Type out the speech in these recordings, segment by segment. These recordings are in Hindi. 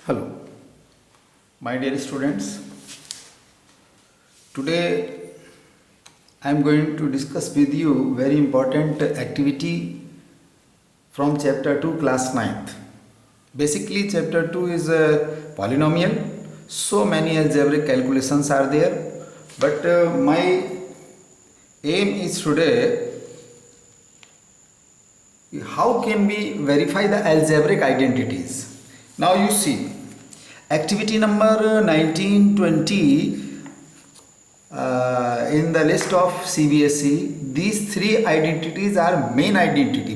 Hello, my dear students. Today I am going to discuss with you very important activity from chapter 2 class ninth. Basically chapter 2 is a polynomial. So many algebraic calculations are there, but my aim is today how can we verify the algebraic identities. Now you see activity number 1920 in the list of CBSE. These three identities are main identity,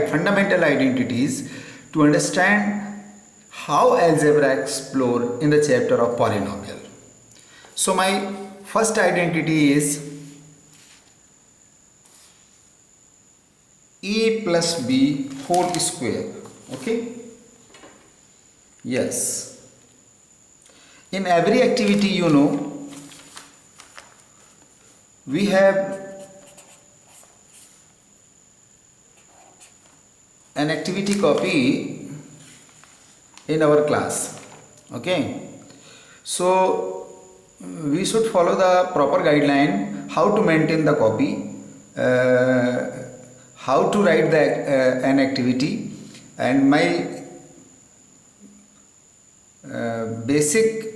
fundamental identities to understand how algebra explore in the chapter of polynomial. So my first identity is a plus b whole square. Okay, yes, in every activity we have an activity copy in our class. Okay, so we should follow the proper guideline how to maintain the copy, how to write an activity, and my basic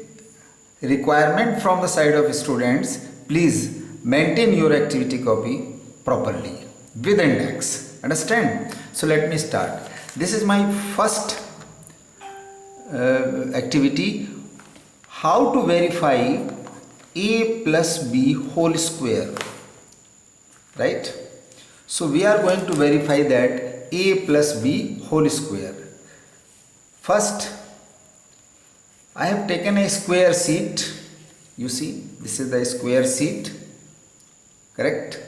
requirement from the side of students: please maintain your activity copy properly with index. Understand? So let me start. This is my first activity: how to verify a plus b whole square. Right? So we are going to verify that a plus b whole square. First, I have taken a square sheet. You see, this is the square sheet. Correct?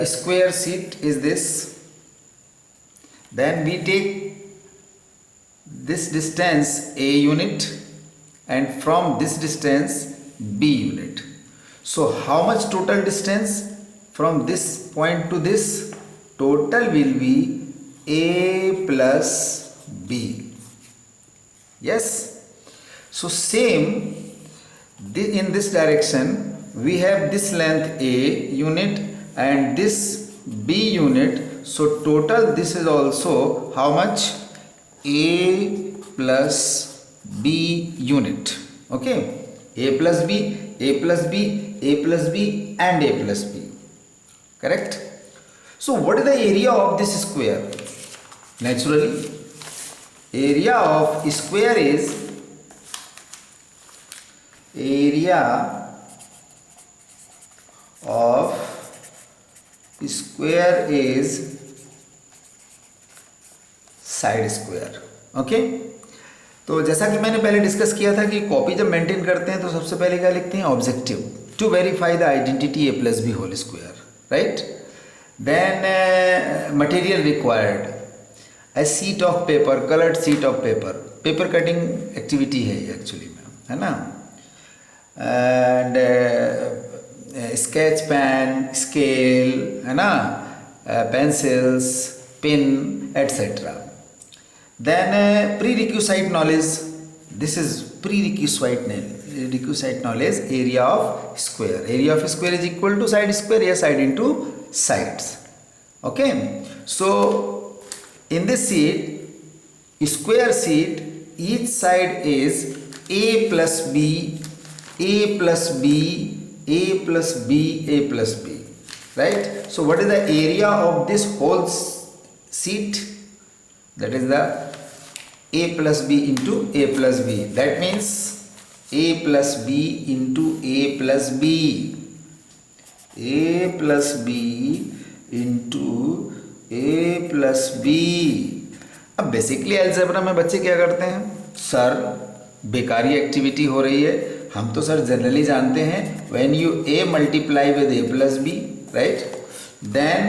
Square sheet is this. Then we take this distance a unit, and from this distance b unit. So how much total distance from this point to this? Total will be a plus b. Yes. So same in this direction we have this length a unit and this b unit. So total this is also how much? A plus b unit. Okay, a plus b, a plus b, a plus b and a plus b. Correct? So what is the area of this square? Naturally, area of square is side square. Okay, तो जैसा कि मैंने पहले डिस्कस किया था कि कॉपी जब मेंटेन करते हैं तो सबसे पहले क्या लिखते हैं? Objective to verify the identity A plus B whole square. Right? Then material required a sheet of paper, colored sheet of paper. Paper cutting activity है ये एक्चुअली में, है ना? एंड स्केच पेन, स्केल, है ना, pencils, pin, etcetera. Then prerequisite knowledge. This is prerequisite knowledge. Area of square. Area of square is equal to side square या side into sides. Okay, so in this sheet, square sheet, each side is a plus b, a plus b, a plus b, a plus b. Right? So what is the area of this whole sheet? That is the a plus b into a plus b. That means a plus b into a plus b. A plus b into a plus B. अब बेसिकली अलजेब्रा में बच्चे क्या करते हैं? सर बेकारी एक्टिविटी हो रही है. हम तो सर जनरली जानते हैं when you A multiply with A plus B, right, then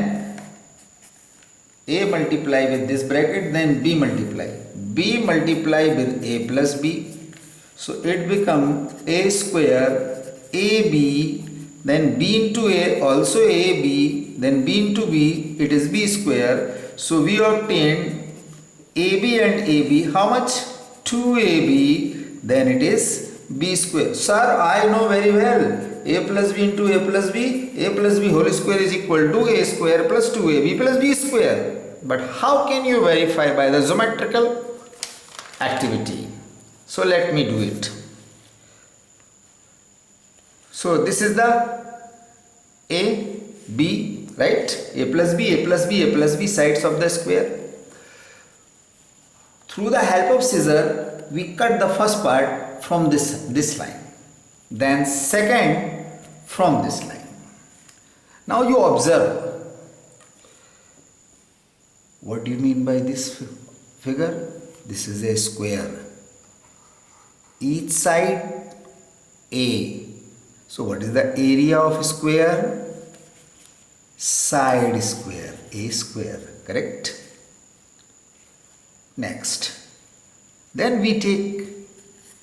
A multiply with this bracket, then B multiply with A plus B. So it become A square A B, then b into a also ab, then b into b, it is b square. So we obtained AB and AB, how much? 2AB, then it is B square. Sir, I know very well. A plus B into A plus B. A plus B whole square is equal to A square plus 2AB plus B square. But how can you verify by the geometrical activity? So let me do it. So this is the A, B, right? A plus B, A plus B, A plus B sides of the square. Through the help of scissor, we cut the first part from this line. Then second from this line. Now you observe. What do you mean by this figure? This is a square. Each side A. So what is the area of square? Side square. A square. Correct? Next. Then we take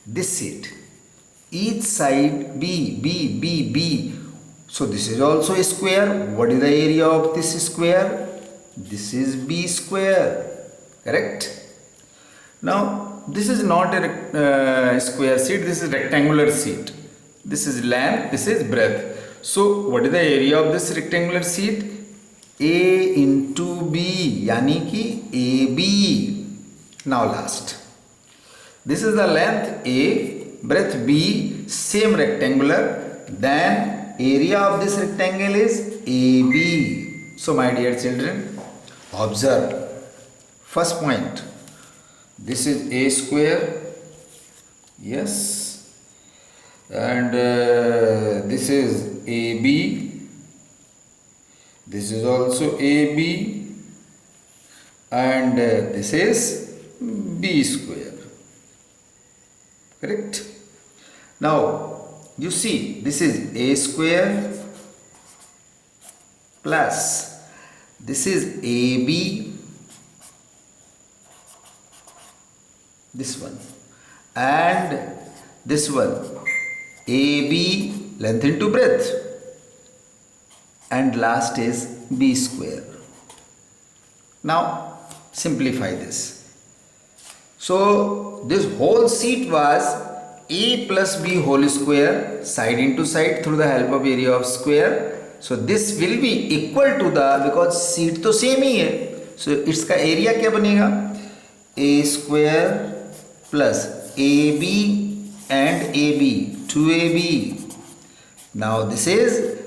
this sheet. Each side B, B, B, B. So this is also a square. What is the area of this square? This is B square. Correct? Now this is not a square sheet. This is rectangular sheet. This is length. This is breadth. So what is the area of this rectangular sheet? A into B. Yani ki AB. Now last. This is the length A, breadth B, same rectangular. Then area of this rectangle is AB. So my dear children, observe. First point. This is A square. Yes. And this is AB. This is also AB. And this is B square. Correct? Now you see, this is A square plus this is AB, this one, and this one, AB length into breadth, and last is B square. Now simplify this. So this whole sheet was A plus B whole square, side into side through the help of area of square. So this will be equal to the, because sheet तो same ही है, so इसका area क्या बनेगा? A square plus AB and AB, 2AB. Now this is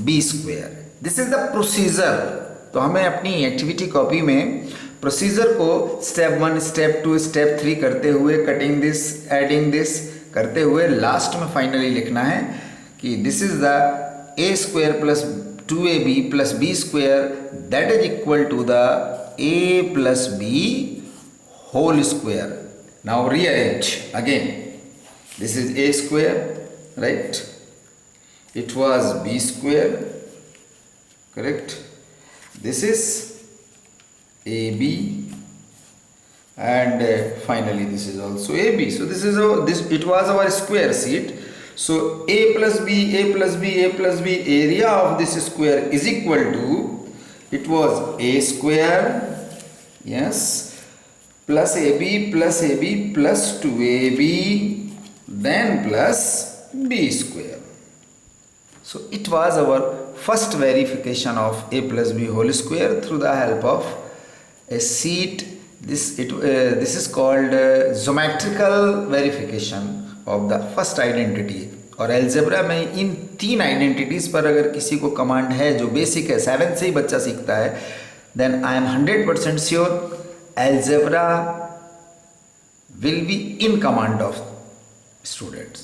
B square. This is the procedure. तो हमें अपनी एक्टिविटी कॉपी में प्रोसीजर को स्टेप 1, स्टेप 2, स्टेप 3 करते हुए, कटिंग दिस, एडिंग दिस करते हुए लास्ट में फाइनली लिखना है कि this is the A square plus 2AB plus B square that is equal to the A plus B whole square. Now rearrange again. This is A square, right? It was B square, correct? This is AB, and finally this is also AB. So this is it was our square sheet. So A plus B, A plus B, A plus B, area of this square is equal to, it was A square, yes, plus AB plus AB plus 2AB, then plus B square. So it was our first verification of A plus B whole square through the help of a sheet. This is called geometrical verification of the first identity. और एल्जेब्रा में इन 3 आइडेंटिटीज़ पर अगर किसी को कमांड है जो बेसिक है, 7th से ही बच्चा सीखता है, then I am 100% sure algebra will be in command of students.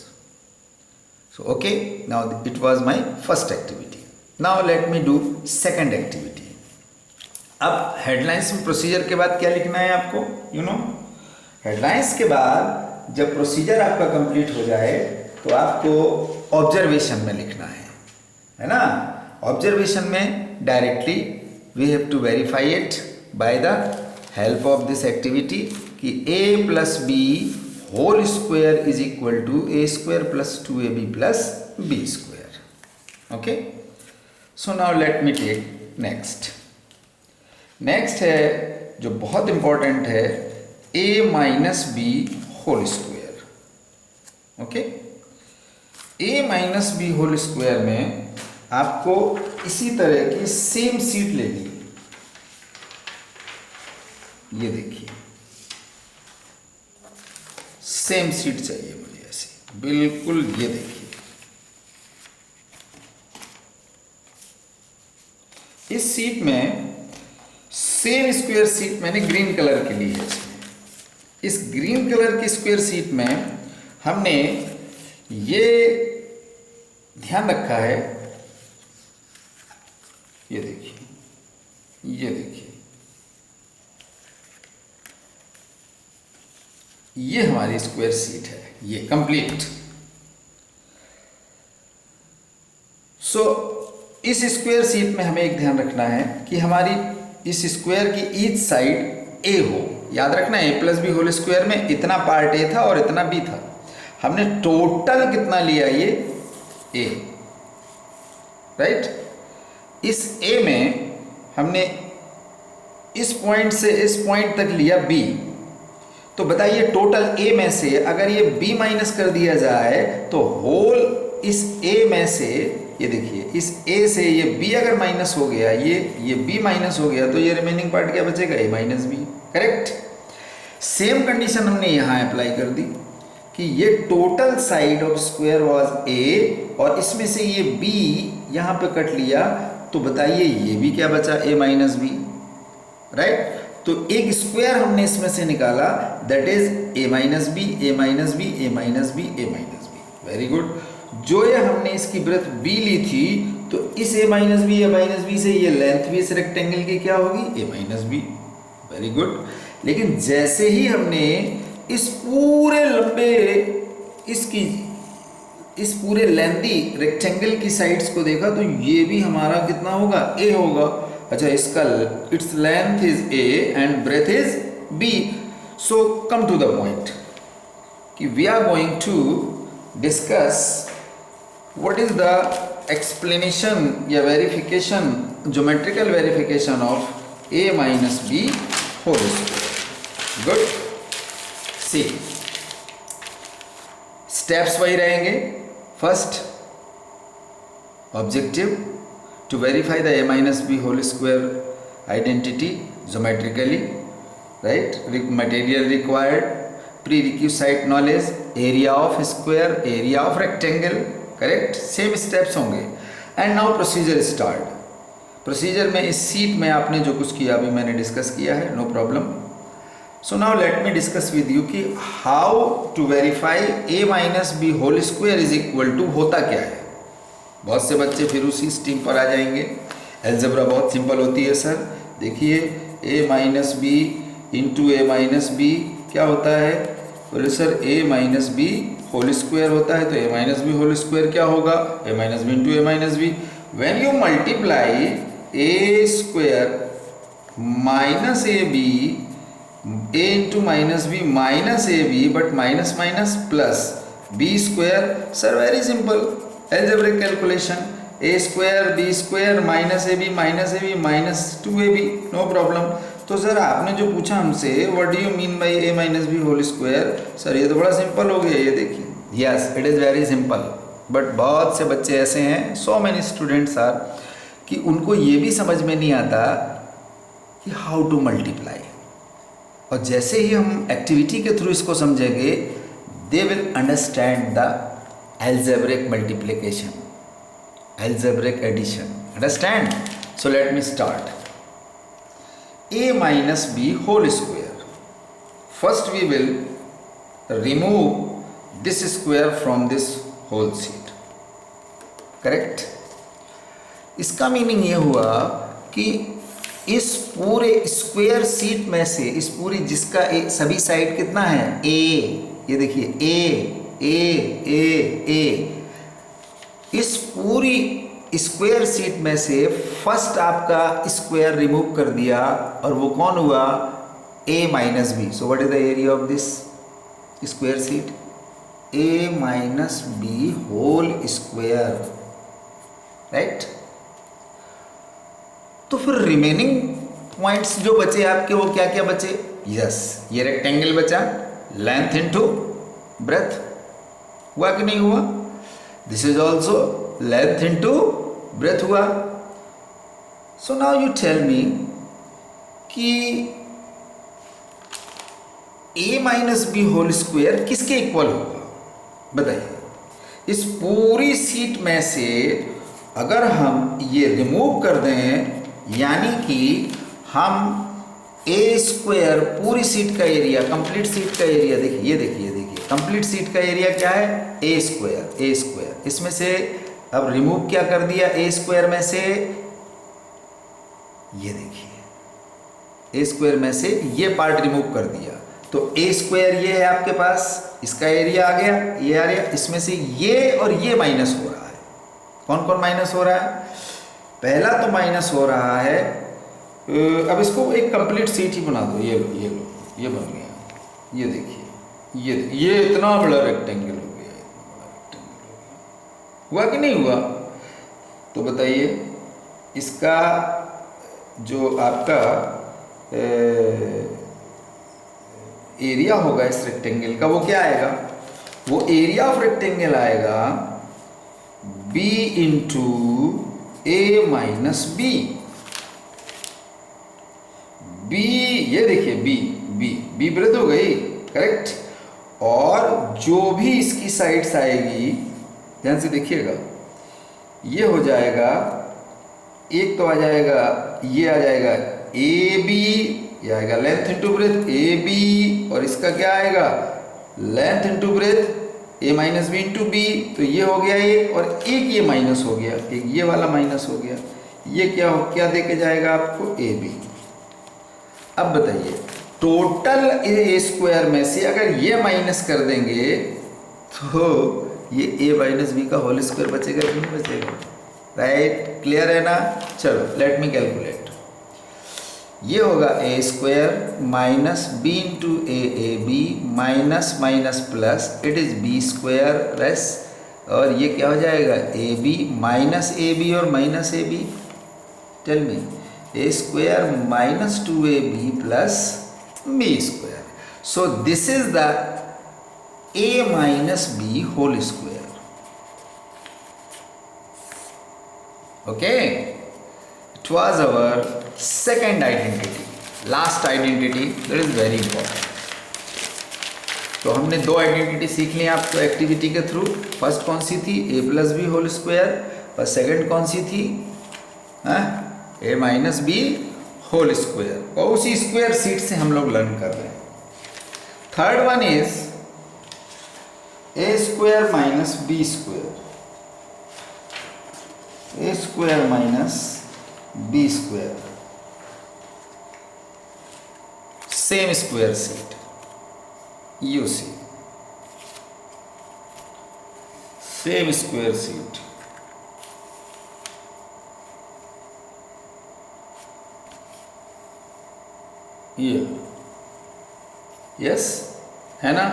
So okay, now it was my first activity. Now let me do second activity. अब हेडलाइंस में प्रोसीजर के बाद क्या लिखना है आपको? हेडलाइंस के बाद जब प्रोसीजर आपका कंप्लीट हो जाए तो आपको ऑब्जर्वेशन में लिखना है ना? ऑब्जर्वेशन में directly we have to verify it by the help of this activity कि A plus B whole square is equal to A square plus 2AB plus B square. Okay? So now let me take next. Next है जो बहुत इम्पोर्टेंट है, a minus B whole square. Okay, a minus B whole square में आपको इसी तरह की सेम सीट लेनी है। ये देखिए, सेम सीट चाहिए मुझे ऐसी, बिल्कुल। ये देखिए, इस सीट में सेम स्क्वायर सीट मैंने ग्रीन कलर की ली है। इसमें इस ग्रीन कलर की स्क्वायर सीट में हमने ये ध्यान रखा है, ये देखिए, ये देखिए, ये हमारी स्क्वायर सीट है, ये कंप्लीट। सो इस स्क्वायर सीट में हमें एक ध्यान रखना है कि हमारी इस स्क्वायर की ईच साइड ए हो। याद रखना, ए प्लस बी होल स्क्वायर में इतना पार्ट ए था और इतना बी था। हमने टोटल कितना लिया, ये ए, राइट। इस ए में हमने इस पॉइंट से इस पॉइंट तक लिया बी। तो बताइए, टोटल ए में से अगर ये बी माइनस कर दिया जाए तो होल इस ए में से, ये देखिए, इस ए से ये बी अगर माइनस हो गया, ये बी माइनस हो गया, तो ये रिमेनिंग पार्ट क्या बचेगा, A minus B. Correct. Same condition हमने यहाँ अप्लाई कर दी कि ये total side of square was A और इसमें से ये बी यहाँ पे कट लिया, तो बताइए ये भी क्या बचा, ए माइनस बी, राइट। तो एक स्क्वायर हमने इसमें से निकाला, that is A minus B, A minus B, A minus B, A minus B. Very good. जो ये हमने इसकी ब्रेथ बी ली थी, तो इस ए माइनस बी से ये लेंथ भी इस रेक्टेंगल की क्या होगी, ए माइनस बी। Very good. लेकिन जैसे ही हमने इस पूरे लंबे इस पूरे लेंथी रेक्टेंगल की साइड्स को देखा, तो ये भी हमारा कितना होगा, ए होगा। अच्छा, इसका its length is A and breadth is B. So come to the point कि we are going to discuss what is the explanation या verification, geometrical verification of a minus b whole square. Good. See, steps वही रहेंगे. First, objective to verify the a minus b whole square identity geometrically, right? Material required, prerequisite knowledge, area of square, area of rectangle. Correct, same steps होंगे। And now procedure start. Procedure में इस सीट में आपने जो कुछ किया अभी मैंने डिस्कस किया है, no problem. So now let me discuss with you कि how to verify A minus B whole square is equal to होता क्या है। बहुत से बच्चे फिर उसी स्टीम पर आ जाएंगे। अलजेब्रा बहुत सिंपल होती है सर। देखिए, A minus B into A minus B क्या होता है, बोले sir A minus B whole square होता है, तो A minus B whole square क्या होगा, A minus B into A minus B. When you multiply A square minus A B, A into minus B minus A B, but minus minus plus B square. Sir very simple algebraic calculation, A square B square minus A B minus 2ab, no problem. तो सर आपने जो पूछा हमसे, what do you mean by A minus B whole square, sir ये तो बड़ा सिंपल हो गया, ये देखिए। Yes, it is very simple, but बहुत से बच्चे ऐसे हैं, सो मैनी स्टूडेंट्स आर, कि उनको ये भी समझ में नहीं आता कि हाउ टू मल्टीप्लाई। और जैसे ही हम एक्टिविटी के थ्रू इसको समझेंगे, they will understand the algebraic multiplication, algebraic addition. Understand? So let me start. A minus b whole square. First we will remove this square from this whole sheet. Correct? इसका मीनिंग ये हुआ कि इस पूरे स्क्वायर सीट में से, इस पूरी जिसका सभी साइड कितना है, a, ये देखिए a, इस पूरी स्क्वायर सीट में से फर्स्ट आपका स्क्वायर रिमूव कर दिया, और वो कौन हुआ, a minus B. So what is the area of this square sheet, a minus B whole square, right. तो फिर रिमेनिंग पॉइंट्स जो बचे आपके, वो क्या क्या बचे, यस, ये रेक्टेंगल बचा, लेंथ इनटू ब्रेथ, हुआ कि नहीं हुआ? This is also length into breadth हुआ। So now you tell me कि a minus B whole square किसके इक्वल होगा? बताइए। इस पूरी सीट में से अगर हम ये रिमूव कर दें, यानी कि हम ए स्क्वायर पूरी सीट का एरिया, कंप्लीट सीट का एरिया, देखिए ये देखिए कंप्लीट सीट का एरिया क्या है? ए स्क्वायर। इसमें से अब रिमूव क्या कर दिया ए स्क्वायर में से? ये देखिए ए स्क्वायर में से ये पार्ट रिमूव कर दिया, तो ए स्क्वायर ये है आपके पास, इसका एरिया आ गया, ये आ गया, इसमें से ये और ये माइनस हो रहा है। कौन कौन माइनस हो रहा है? पहला तो माइनस हो रहा है, अब इसको एक कंप्लीट सीट ही बना दो, ये बन गया, ये देखिए, ये इतना बड़ा रेक्टेंगल हो गया, हुआ कि नहीं हुआ? तो बताइए इसका जो आपका एरिया होगा इस रेक्टेंगल का, वो क्या आएगा? वो एरिया ऑफ रेक्टेंगल आएगा b into A minus B. B, ये देखिए बी वृद्ध हो गई, करेक्ट। और जो भी इसकी साइड्स आएगी, ध्यान से देखिएगा, ये हो जाएगा, एक तो आ जाएगा, ये आ जाएगा ए बी, ये आएगा length into breadth A B, और इसका क्या आएगा? Length into breadth A minus B into B. तो ये हो गया एक, और एक ये माइनस हो गया, एक ये वाला माइनस हो गया, ये क्या दे के जाएगा आपको? A B. अब बताइए टोटल ए स्क्वायर में से अगर ये माइनस कर देंगे तो ये ए माइनस बी का होल स्क्वायर बचेगा कि नहीं बचेगा? राइट, क्लियर है ना? चलो लेट मी कैलकुलेट। ये होगा A square minus B into A B minus minus plus, it is B square race, और ये क्या हो जाएगा? A B minus A B और minus A B. Tell me, a square minus 2ab plus b square. So this is the a minus b whole square. Okay, it was our second identity, last identity, that is very important. तो हमने दो आइडेंटिटी सीख ली आपको एक्टिविटी के थ्रू। फर्स्ट कौन सी थी? a plus B whole square, और सेकेंड कौन सी थी? A minus B whole square, और उसी स्क्वायर सीट से हम लोग लर्न कर रहे हैं। Third one is A square minus B square, A square minus B square, same square sheet, you see, same square sheet. ये यस है ना?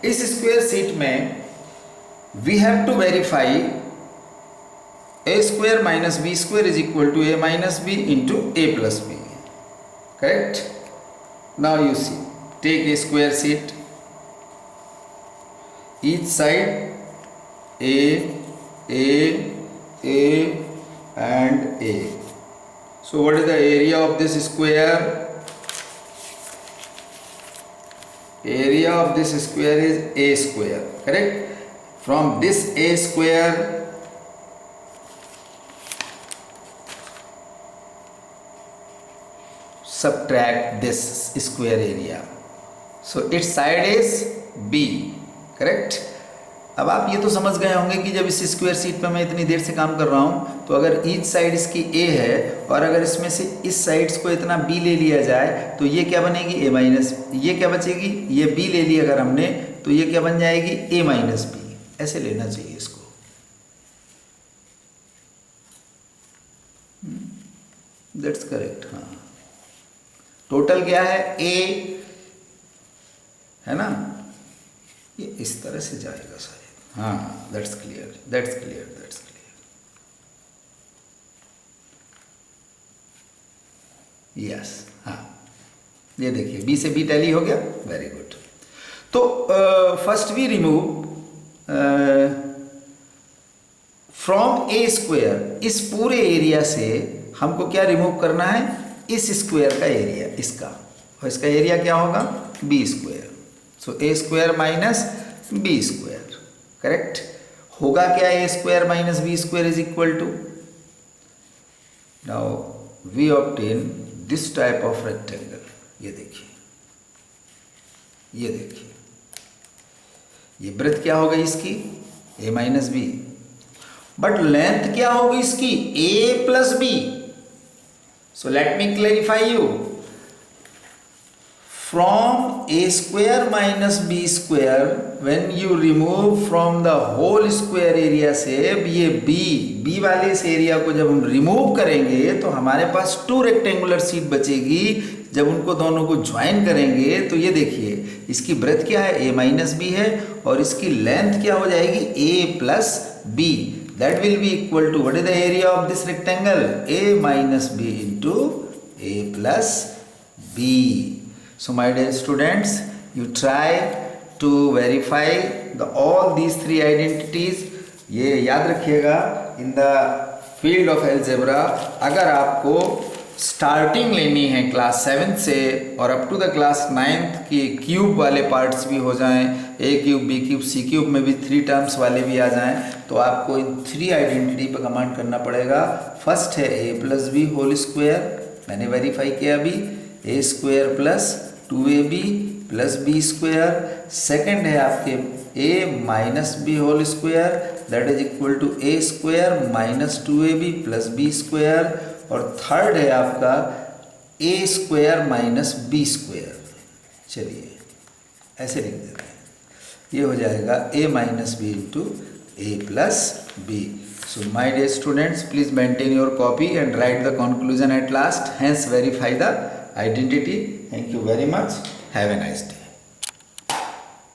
इस स्क्वायर सीट में we have to verify A square minus B square is equal to A minus B into A plus B, correct? Now you see, take a square sheet, each side A and a. So what is the area of this square? Area of this square is a square, correct? From this a square, subtract this square area. So its side is b, correct? अब आप ये तो समझ गए होंगे कि जब इस स्क्वायर सीट पे मैं इतनी देर से काम कर रहा हूँ, तो अगर ईच साइड इसकी a है और अगर इसमें से इस साइड्स को इतना b ले लिया जाए तो ये क्या बनेगी? a माइनस, ये क्या बचेगी? ये b ले लिया अगर हमने तो ये क्या बन जाएगी? a minus b। ऐसे लेना चाहिए इसको। That's correct. हाँ, टोटल क्या है? a है ना? ये इस तरह से जाएगा शायद। हाँ, that's clear, that's clear, that's clear. Yes, हाँ, ये देखिए बी से बी टैली हो गया, वेरी गुड। तो first we remove from A square, इस पूरे एरिया से हमको क्या रिमूव करना है, इस स्क्वायर का एरिया, इसका, और इसका एरिया क्या होगा, B square. So A square minus B square, correct. होगा क्या, A square minus B square is equal to, now we obtain this type of rectangle. ये देखिए, ये देखिए, ये ब्रेथ क्या हो गई इसकी, A minus B, but length क्या होगी इसकी, A plus B. So let me clarify you, from A square minus B square, when you remove from the whole square area से ये बी वाले इस एरिया को जब हम रिमूव करेंगे तो हमारे पास टू रेक्टेंगुलर शीट बचेगी। जब उनको दोनों को ज्वाइन करेंगे तो ये देखिए इसकी ब्रेथ क्या है, ए माइनस बी है, और इसकी लेंथ क्या हो जाएगी, A plus B. That will be equal to, what is the area of this rectangle, A minus B into A plus B. So my dear students, you try to verify all these three identities. ये याद रखिएगा, in the field of algebra अगर आपको स्टार्टिंग लेनी है क्लास 7 से और up to the class 9th की क्यूब वाले पार्ट्स भी हो जाएं, ए क्यूब, बी क्यूब, सी क्यूब में भी 3 टर्म्स वाले भी आ जाएं, तो आपको इन 3 आइडेंटिटी पर कमांड करना पड़ेगा। फर्स्ट है A plus B whole square, मैंने वेरीफाई किया अभी, A square plus 2ab plus B square. Second है आपके A minus B whole square, that is equal to A square minus 2ab plus B square. और थर्ड है आपका A square minus B square. चलिए ऐसे लिख देते हैं, ये हो जाएगा A minus B into A plus B. So my dear students, please maintain your copy and write the conclusion at last, hence verify the identity. Thank you very much. Have a nice day.